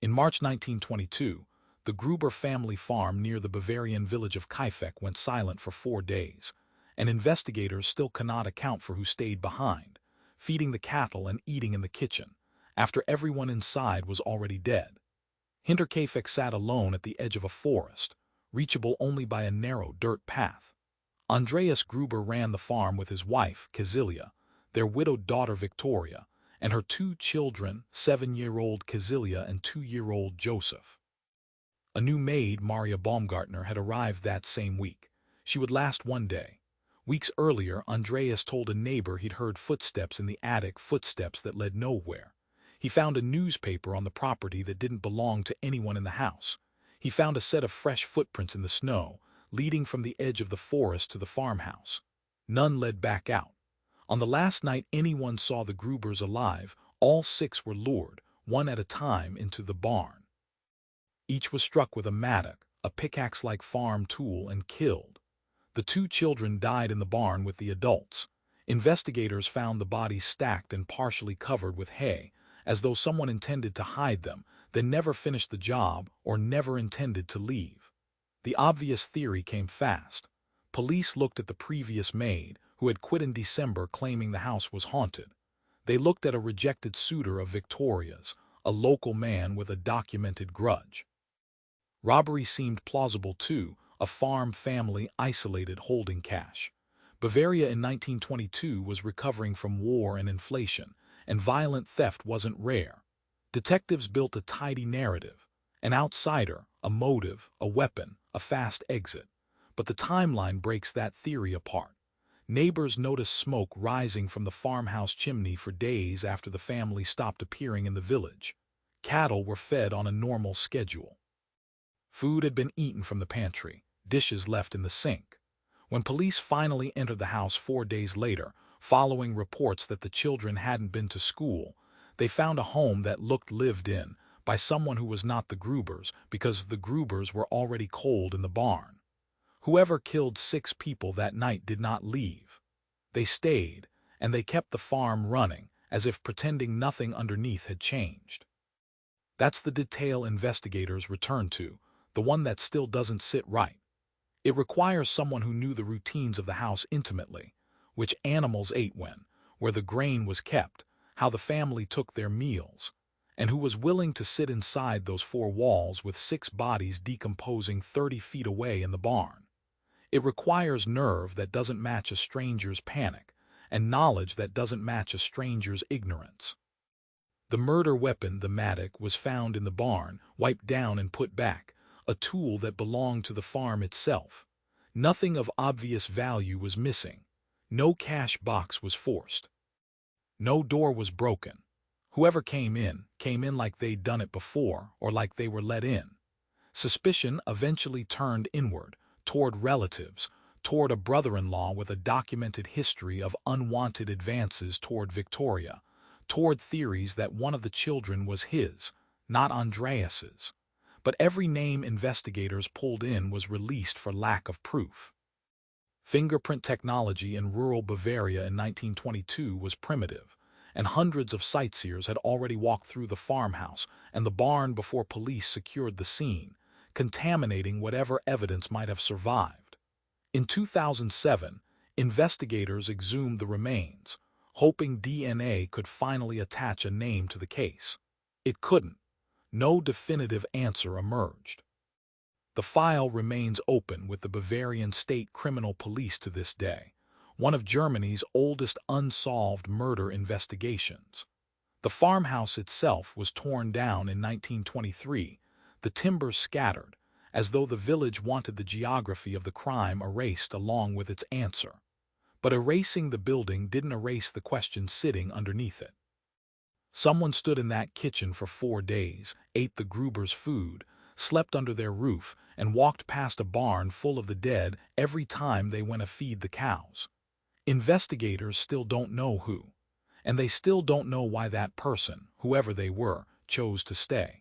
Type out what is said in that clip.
In March 1922, the Gruber family farm near the Bavarian village of Kaifeck went silent for 4 days, and investigators still cannot account for who stayed behind, feeding the cattle and eating in the kitchen, after everyone inside was already dead. Hinterkaifeck sat alone at the edge of a forest, reachable only by a narrow dirt path. Andreas Gruber ran the farm with his wife, Kazilia, their widowed daughter Victoria, and her 2 children, 7-year-old Kazilia and 2-year-old Joseph. A new maid, Maria Baumgartner, had arrived that same week. She would last 1 day. Weeks earlier, Andreas told a neighbor he'd heard footsteps in the attic, footsteps that led nowhere. He found a newspaper on the property that didn't belong to anyone in the house. He found a set of fresh footprints in the snow, leading from the edge of the forest to the farmhouse. None led back out. On the last night anyone saw the Grubers alive, all 6 were lured, one at a time, into the barn. Each was struck with a mattock, a pickaxe-like farm tool, and killed. The 2 children died in the barn with the adults. Investigators found the bodies stacked and partially covered with hay, as though someone intended to hide them, then never finished the job or never intended to leave. The obvious theory came fast. Police looked at the previous maid, who had quit in December, claiming the house was haunted. They looked at a rejected suitor of Victoria's, a local man with a documented grudge. Robbery seemed plausible too, a farm family isolated holding cash. Bavaria in 1922 was recovering from war and inflation, and violent theft wasn't rare. Detectives built a tidy narrative: an outsider, a motive, a weapon, a fast exit. But the timeline breaks that theory apart. Neighbors noticed smoke rising from the farmhouse chimney for days after the family stopped appearing in the village. Cattle were fed on a normal schedule. Food had been eaten from the pantry, dishes left in the sink. When police finally entered the house 4 days later, following reports that the children hadn't been to school, they found a home that looked lived in by someone who was not the Grubers, because the Grubers were already cold in the barn. Whoever killed 6 people that night did not leave. They stayed, and they kept the farm running, as if pretending nothing underneath had changed. That's the detail investigators return to, the one that still doesn't sit right. It requires someone who knew the routines of the house intimately, which animals ate when, where the grain was kept, how the family took their meals, and who was willing to sit inside those 4 walls with 6 bodies decomposing 30 feet away in the barn. It requires nerve that doesn't match a stranger's panic, and knowledge that doesn't match a stranger's ignorance. The murder weapon, the mattock, was found in the barn, wiped down and put back, a tool that belonged to the farm itself. Nothing of obvious value was missing. No cash box was forced. No door was broken. Whoever came in like they'd done it before, or like they were let in. Suspicion eventually turned inward, toward relatives, toward a brother-in-law with a documented history of unwanted advances toward Victoria, toward theories that one of the children was his, not Andreas's. But every name investigators pulled in was released for lack of proof. Fingerprint technology in rural Bavaria in 1922 was primitive, and hundreds of sightseers had already walked through the farmhouse and the barn before police secured the scene, contaminating whatever evidence might have survived. In 2007, investigators exhumed the remains, hoping DNA could finally attach a name to the case. It couldn't. No definitive answer emerged. The file remains open with the Bavarian State Criminal Police to this day, one of Germany's oldest unsolved murder investigations. The farmhouse itself was torn down in 1923, the timbers scattered, as though the village wanted the geography of the crime erased along with its answer. But erasing the building didn't erase the question sitting underneath it. Someone stood in that kitchen for 4 days, ate the Grubers' food, slept under their roof, and walked past a barn full of the dead every time they went to feed the cows. Investigators still don't know who, and they still don't know why that person, whoever they were, chose to stay.